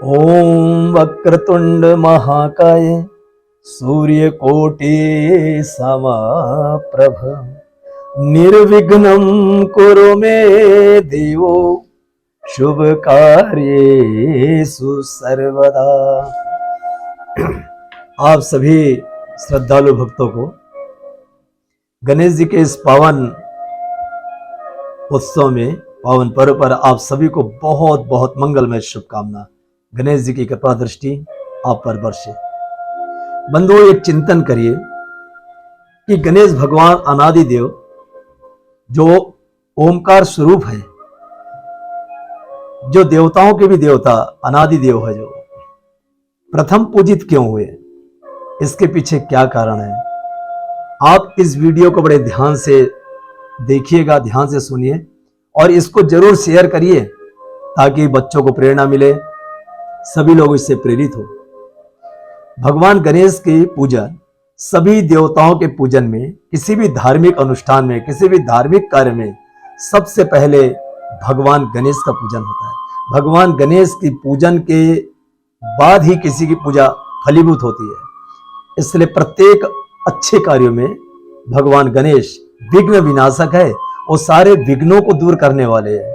ओम वक्रतुंड महाकाय सूर्यकोटि समप्रभ निर्विघ्नं कुरु मे देवो शुभ कार्येषु सर्वदा। आप सभी श्रद्धालु भक्तों को गणेश जी के इस पावन उत्सव में, पावन पर्व पर आप सभी को बहुत बहुत मंगलमय शुभकामना। गणेश जी की कृपा दृष्टि आप पर बरसे। बंधुओं, एक चिंतन करिए कि गणेश भगवान अनादि देव जो ओमकार स्वरूप है, जो देवताओं के भी देवता अनादि देव है, जो प्रथम पूजित क्यों हुए, इसके पीछे क्या कारण है। आप इस वीडियो को बड़े ध्यान से देखिएगा, ध्यान से सुनिए और इसको जरूर शेयर करिए ताकि बच्चों को प्रेरणा मिले, सभी लोग इससे प्रेरित हो। भगवान गणेश की पूजा सभी देवताओं के पूजन में, किसी भी धार्मिक अनुष्ठान में, किसी भी धार्मिक कार्य में सबसे पहले भगवान गणेश का पूजन होता है। भगवान गणेश की पूजन के बाद ही किसी की पूजा फलीभूत होती है। इसलिए प्रत्येक अच्छे कार्यों में भगवान गणेश विघ्न विनाशक है और सारे विघ्नों को दूर करने वाले हैं।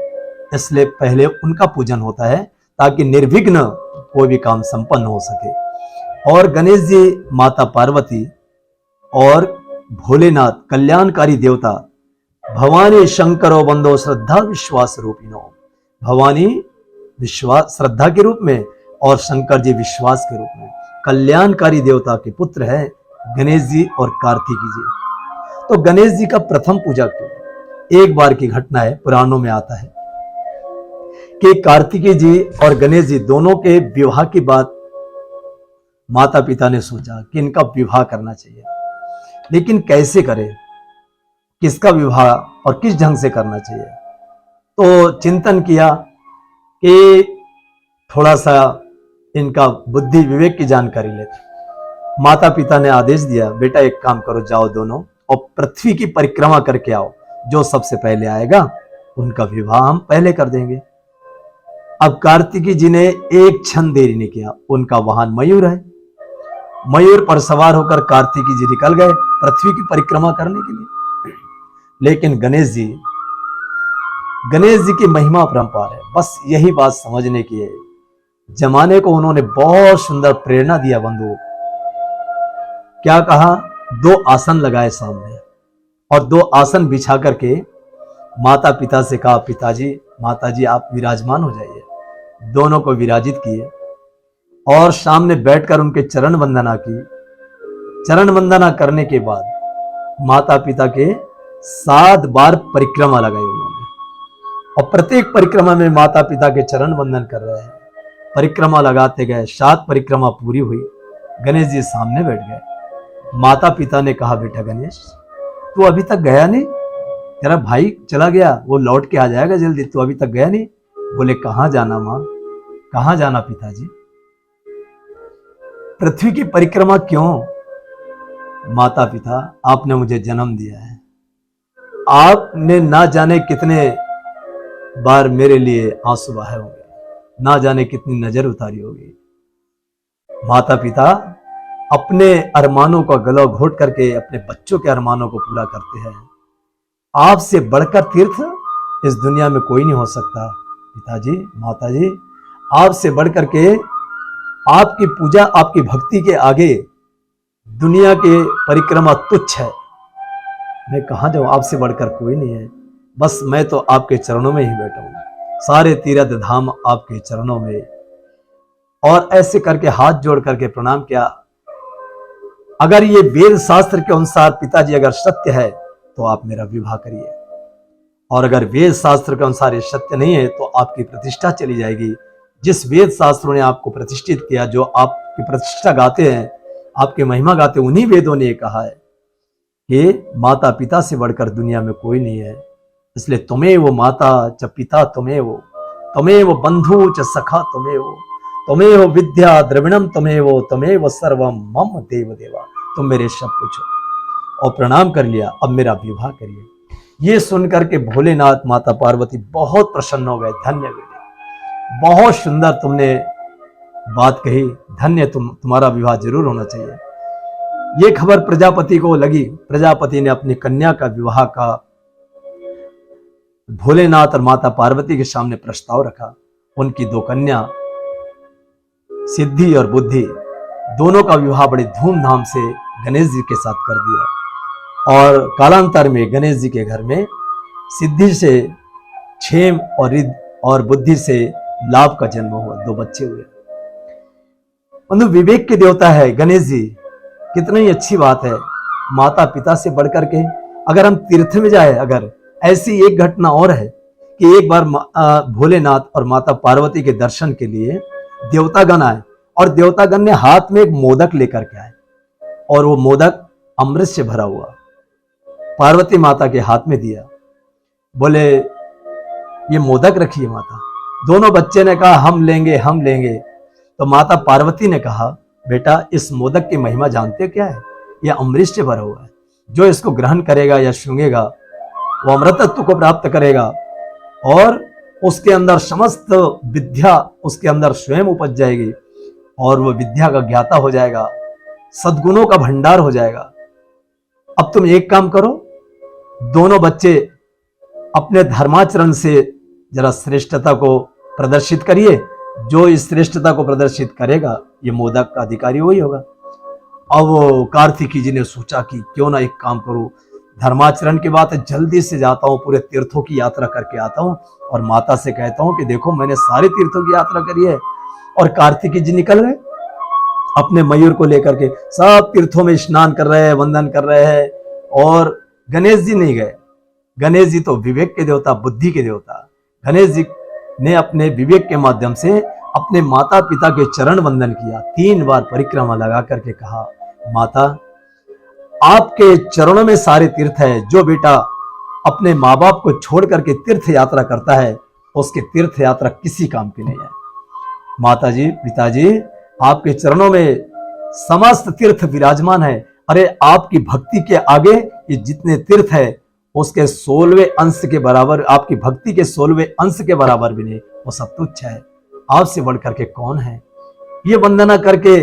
इसलिए पहले उनका पूजन होता है ताकि निर्विघ्न कोई भी काम संपन्न हो सके। और गणेश जी माता पार्वती और भोलेनाथ कल्याणकारी देवता भवानी शंकरो बंदो श्रद्धा विश्वास रूपिणो, भवानी विश्वास श्रद्धा के रूप में और शंकर जी विश्वास के रूप में कल्याणकारी देवता के पुत्र है गणेश जी और कार्तिकी जी। तो गणेश जी का प्रथम पूजा क्यों? एक बार की घटना है, पुराणों में आता है कि कार्तिकी जी और गणेश जी दोनों के विवाह की बात माता पिता ने सोचा कि इनका विवाह करना चाहिए, लेकिन कैसे करें, किसका विवाह और किस ढंग से करना चाहिए। तो चिंतन किया कि थोड़ा सा इनका बुद्धि विवेक की जानकारी लेते। माता पिता ने आदेश दिया, बेटा एक काम करो, जाओ दोनों और पृथ्वी की परिक्रमा करके आओ, जो सबसे पहले आएगा उनका विवाह हम पहले कर देंगे। अब कार्तिकी जी ने एक क्षण देरी नहीं किया, उनका वाहन मयूर है, मयूर पर सवार होकर कार्तिकी जी निकल गए पृथ्वी की परिक्रमा करने के लिए। लेकिन गणेश जी की महिमा अपरंपार है, बस यही बात समझने की है। जमाने को उन्होंने बहुत सुंदर प्रेरणा दिया बंधु। क्या कहा? 2 आसन लगाए सामने और 2 आसन बिछा करके माता पिता से कहा, पिताजी माताजी आप विराजमान हो जाइए। दोनों को विराजित किए और सामने बैठकर उनके चरण वंदना की। चरण वंदना करने के बाद माता पिता के 7 बार परिक्रमा लगाई उन्होंने और प्रत्येक परिक्रमा में माता पिता के चरण वंदन कर रहे हैं। परिक्रमा लगाते गए, 7 परिक्रमा पूरी हुई, गणेश जी सामने बैठ गए। माता पिता ने कहा, बेटा गणेश तू अभी तक गया नहीं, तेरा भाई चला गया, वो लौट के आ जाएगा जल्दी, तू अभी तक गया नहीं। बोले कहां जाना मां, कहां जाना पिताजी, पृथ्वी की परिक्रमा क्यों? माता पिता आपने मुझे जन्म दिया है, आपने ना जाने कितने बार मेरे लिए आंसू बहाए होंगे, ना जाने कितनी नजर उतारी होगी। माता पिता अपने अरमानों का गला घोट करके अपने बच्चों के अरमानों को पूरा करते हैं। आपसे बढ़कर तीर्थ इस दुनिया में कोई नहीं हो सकता पिताजी, माताजी, आपसे बढ़कर के आपकी पूजा, आपकी भक्ति के आगे दुनिया के परिक्रमा तुच्छ है। मैं कहां जाऊं, आपसे बढ़कर कोई नहीं है, बस मैं तो आपके चरणों में ही बैठा हूं, सारे तीर्थ धाम आपके चरणों में। और ऐसे करके हाथ जोड़ करके प्रणाम किया। अगर ये वेद शास्त्र के अनुसार पिताजी अगर सत्य है तो आप मेरा विवाह करिए, और अगर वेद शास्त्र के अनुसार ये सत्य नहीं है तो आपकी प्रतिष्ठा चली जाएगी। जिस वेद शास्त्रों ने आपको प्रतिष्ठित किया, जो आपकी प्रतिष्ठा गाते हैं, आपकी महिमा गाते हैं, उन्हीं वेदों ने कहा है कि माता पिता से बढ़कर दुनिया में कोई नहीं है। इसलिए तुम्हें वो माता च पिता तुम्हें वो बंधु च सखा तुम्हें वो विद्या द्रविणम तुम्हें वो सर्वम मम देव देवा, तुम मेरे सब कुछ हो। और प्रणाम कर लिया, अब मेरा विवाह करिए। ये सुनकर के भोलेनाथ माता पार्वती बहुत प्रसन्न हो गए। धन्य बेटे, बहुत सुंदर तुमने बात कही, धन्य तुम्हारा विवाह जरूर होना चाहिए। ये खबर प्रजापति को लगी। प्रजापति ने अपनी कन्या का विवाह का भोलेनाथ और माता पार्वती के सामने प्रस्ताव रखा। उनकी दो कन्या सिद्धि और बुद्धि दोनों का विवाह बड़े धूमधाम से गणेश जी के साथ कर दिया और कालांतर में गणेश जी के घर में सिद्धि से क्षेम और बुद्धि से लाभ का जन्म हुआ। दो बच्चे हुए। बंधु, विवेक के देवता है गणेश जी, कितनी ही अच्छी बात है। माता पिता से बढ़कर के अगर हम तीर्थ में जाए, अगर ऐसी एक घटना और है कि एक बार भोलेनाथ और माता पार्वती के दर्शन के लिए देवतागण आए और देवतागण ने हाथ में एक मोदक लेकर के आए और वो मोदक अमृत से भरा हुआ पार्वती माता के हाथ में दिया। बोले ये मोदक रखिए माता। दोनों बच्चे ने कहा हम लेंगे हम लेंगे। तो माता पार्वती ने कहा बेटा इस मोदक की महिमा जानते क्या है? यह अमृत से भरा हुआ है। जो इसको ग्रहण करेगा या सूंघेगा वो अमृतत्व को प्राप्त करेगा और उसके अंदर समस्त विद्या उसके अंदर स्वयं उपज जाएगी और वो विद्या का ज्ञाता हो जाएगा, सद्गुणों का भंडार हो जाएगा। अब तुम एक काम करो, दोनों बच्चे अपने धर्माचरण से जरा श्रेष्ठता को प्रदर्शित करिए। जो इस श्रेष्ठता को प्रदर्शित करेगा ये मोदक का अधिकारी वही होगा। अब कार्तिकी जी ने सोचा कि क्यों ना एक काम करूं, धर्माचरण की बात है, जल्दी से जाता हूं, पूरे तीर्थों की यात्रा करके आता हूं और माता से कहता हूं कि देखो मैंने सारे तीर्थों की यात्रा करी है। और कार्तिकी जी निकल गए अपने मयूर को लेकर के, सब तीर्थों में स्नान कर रहे हैं, वंदन कर रहे हैं और गणेश जी नहीं गए। गणेश जी तो विवेक के देवता, बुद्धि के देवता। गणेश जी ने अपने विवेक के माध्यम से अपने माता पिता के चरण वंदन किया। 3 बार परिक्रमा लगा करके कहा माता आपके चरणों में सारे तीर्थ है। जो बेटा अपने माँ बाप को छोड़ करके तीर्थ यात्रा करता है उसकी तीर्थ यात्रा किसी काम की नहीं है। माता जी पिताजी आपके चरणों में समस्त तीर्थ विराजमान है। अरे आपकी भक्ति के आगे ये जितने तीर्थ है उसके 16वें अंश के बराबर, आपकी भक्ति के 16वें अंश के बराबर भी नहीं, वो सब तुच्छ है। आपसे बढ़कर के कौन है? ये वंदना करके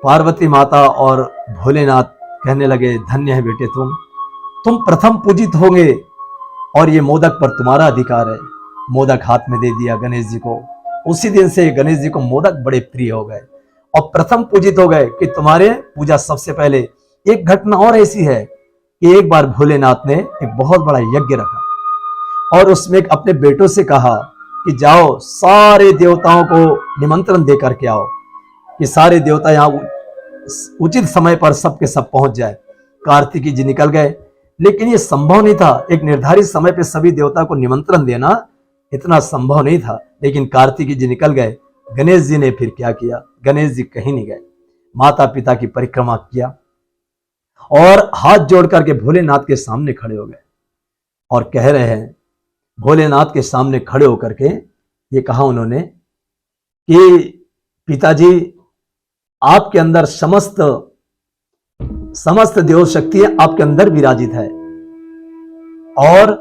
पार्वती माता और भोलेनाथ कहने लगे धन्य है बेटे तुम प्रथम पूजित होंगे और ये मोदक पर तुम्हारा अधिकार है। मोदक हाथ में दे दिया गणेश जी को। उसी दिन से गणेश जी को मोदक बड़े प्रिय हो गए और प्रथम पूजित हो गए कि तुम्हारे पूजा सबसे पहले। एक घटना और ऐसी है कि एक बार भोलेनाथ ने एक बहुत बड़ा यज्ञ रखा और उसमें अपने बेटों से कहा कि जाओ सारे देवताओं को निमंत्रण दे करके आओ कि सारे देवता यहाँ उचित समय पर सबके सब पहुंच जाए। कार्तिकी जी निकल गए, लेकिन ये संभव नहीं था। एक निर्धारित समय पे सभी देवता को निमंत्रण देना इतना संभव नहीं था, लेकिन कार्तिकी जी निकल गए। गणेश जी ने फिर क्या किया? गणेश जी कहीं नहीं गए, माता पिता की परिक्रमा किया और हाथ जोड़ करके भोलेनाथ के सामने खड़े हो गए और कह रहे हैं, भोलेनाथ के सामने खड़े होकर के ये कहा उन्होंने कि पिताजी आपके अंदर समस्त देव शक्ति आपके अंदर विराजित है और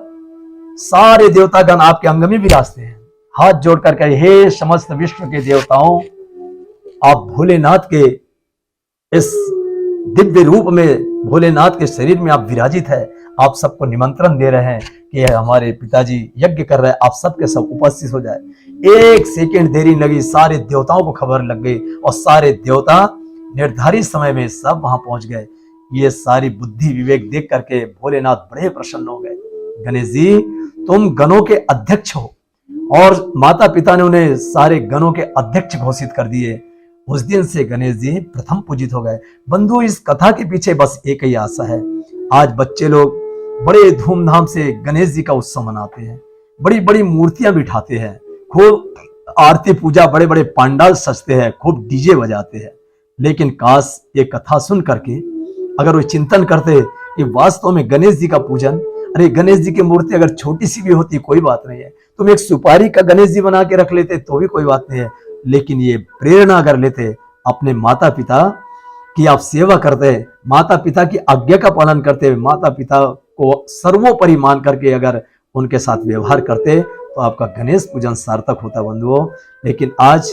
सारे देवतागण आपके अंग में विराजते हैं। हाथ जोड़ करके हे समस्त विश्व के देवताओं, आप भोलेनाथ के इस दिव्य रूप में, भोलेनाथ के शरीर में आप विराजित है। आप सबको निमंत्रण दे रहे हैं कि हमारे पिताजी यज्ञ कर रहे हैं, आप सबके सब उपस्थित हो जाए। 1 सेकंड देरी लगी, सारे देवताओं को खबर लग गई और सारे देवता निर्धारित समय में सब वहां पहुंच गए। ये सारी बुद्धि विवेक देख करके भोलेनाथ बड़े प्रसन्न हो गए। गणेश जी तुम गणों के अध्यक्ष हो और माता पिता ने उन्हें सारे गणों के अध्यक्ष घोषित कर दिए। उस दिन से गणेश जी प्रथम पूजित हो गए। बंधु इस कथा के पीछे बस एक ही आशा है। आज बच्चे लोग बड़े धूमधाम से गणेश जी का उत्सव मनाते हैं, बड़ी बड़ी मूर्तियां बिठाते हैं, खूब आरती पूजा, बड़े बड़े पंडाल सजते हैं, खूब डीजे बजाते हैं। लेकिन काश ये कथा सुन करके अगर वो चिंतन करते कि वास्तव में गणेश जी का पूजन, अरे गणेश जी की मूर्ति अगर छोटी सी भी होती कोई बात नहीं है, तुम एक सुपारी का गणेश जी बना के रख लेते तो भी कोई बात नहीं है। लेकिन ये प्रेरणा अगर लेते, अपने माता पिता की आप सेवा करते, माता पिता की आज्ञा का पालन करते, माता पिता को सर्वोपरि मान करके अगर उनके साथ व्यवहार करते तो आपका गणेश पूजन सार्थक होता बंधुओं। लेकिन आज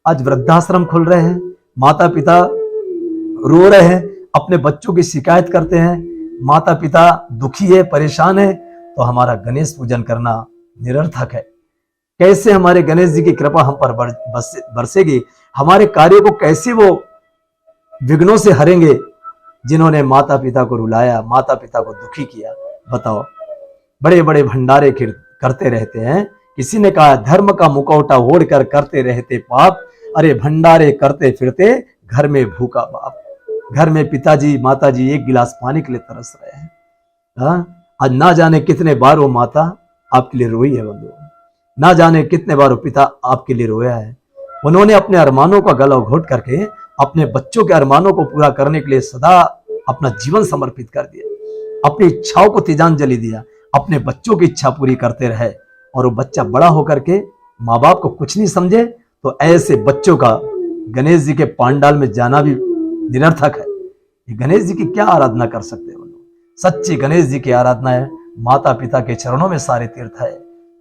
आज वृद्धाश्रम खुल रहे हैं, माता पिता रो रहे हैं, अपने बच्चों की शिकायत करते हैं, माता पिता दुखी है, परेशान है, तो हमारा गणेश पूजन करना निरर्थक है। कैसे हमारे गणेश जी की कृपा हम पर बरसेगी, हमारे कार्य को कैसे वो विघ्नों से हरेंगे जिन्होंने माता पिता को रुलाया, माता पिता को दुखी किया। बताओ, बड़े बड़े भंडारे करते रहते हैं। किसी ने कहा धर्म का मुखौटा ओढ़कर करते रहते पाप, अरे भंडारे करते फिरते घर में भूखा बाप। घर में पिताजी माताजी एक गिलास पानी के लिए तरस रहे हैं। आज ना जाने कितने बार वो माता आपके लिए रोई है बंधु, ना जाने कितने बार वो पिता आपके लिए रोया है। उन्होंने अपने अरमानों का गला घोट करके अपने बच्चों के अरमानों को पूरा करने के लिए सदा अपना जीवन समर्पित कर दिया, अपनी इच्छाओं को तिलांजलि दिया, अपने बच्चों की इच्छा पूरी करते रहे। और वो बच्चा बड़ा होकर के माँ बाप को कुछ नहीं समझे तो ऐसे बच्चों का गणेश जी के पांडाल में जाना भी निरर्थक है। ये गणेश जी की क्या आराधना कर सकते हैं? सच्ची गणेश जी की आराधना है माता पिता के चरणों में सारे तीर्थ है।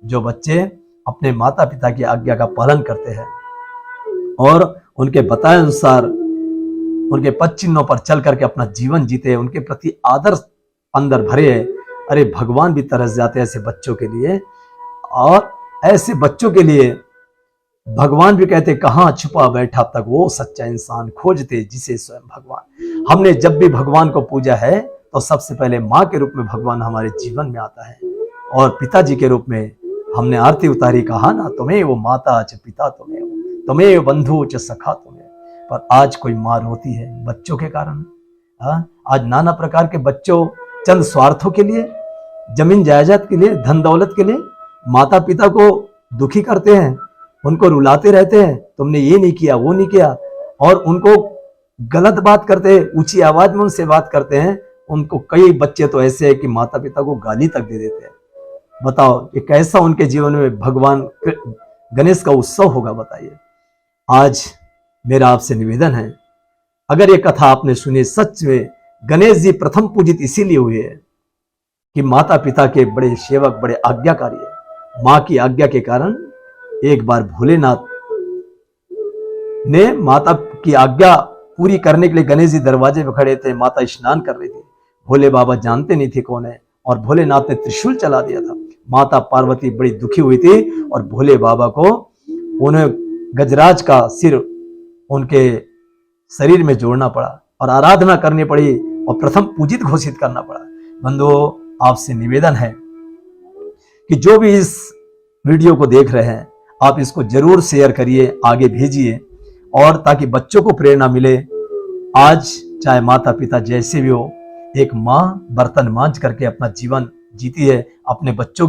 जो बच्चे अपने माता पिता की आज्ञा का पालन करते हैं और उनके बताए अनुसार उनके पद चिन्हों पर चल करके अपना जीवन जीते, उनके प्रति आदर अंदर भरे, अरे भगवान भी तरस जाते हैं ऐसे बच्चों के लिए। और ऐसे बच्चों के लिए भगवान भी कहते कहां छुपा बैठा तक वो सच्चा इंसान खोजते जिसे स्वयं भगवान। हमने जब भी भगवान को पूजा है तो सबसे पहले माँ के रूप में भगवान हमारे जीवन में आता है और पिताजी के रूप में हमने आरती उतारी, कहा ना तुम्हें वो माता च पिता तुम्हें वो बंधु च सखा तुम्हें। पर आज कोई माँ रोती है बच्चों के कारण। आज नाना प्रकार के बच्चों चंद स्वार्थों के लिए, जमीन जायदाद के लिए, धन दौलत के लिए माता पिता को दुखी करते हैं, उनको रुलाते रहते हैं, तुमने ये नहीं किया वो नहीं किया, और उनको गलत बात करते हैं, ऊंची आवाज में उनसे बात करते हैं। उनको कई बच्चे तो ऐसे हैं कि माता पिता को गाली तक दे देते हैं। बताओ ये कैसा उनके जीवन में भगवान गणेश का उत्सव होगा? बताइए। आज मेरा आपसे निवेदन है, अगर ये कथा आपने सुनी, सच में गणेश जी प्रथम पूजित इसीलिए हुए हैं कि माता पिता के बड़े सेवक, बड़े आज्ञाकारी है। माँ की आज्ञा के कारण एक बार भोलेनाथ ने माता की आज्ञा पूरी करने के लिए गणेश जी दरवाजे पे खड़े थे, माता स्नान कर रही थी। भोले बाबा जानते नहीं थे कौन है और भोलेनाथ ने त्रिशूल चला दिया था। माता पार्वती बड़ी दुखी हुई थी और भोले बाबा को उन्हें गजराज का सिर उनके शरीर में जोड़ना पड़ा और आराधना करनी पड़ी और प्रथम पूजित घोषित करना पड़ा। बंधुओं, आपसे निवेदन है कि जो भी इस वीडियो को देख रहे हैं आप इसको जरूर शेयर करिए, आगे भेजिए, और ताकि बच्चों को प्रेरणा मिले। आज चाहे माता पिता जैसे भी हो, एक माँ बर्तन मांज करके अपना जीवन जीती है अपने बच्चों की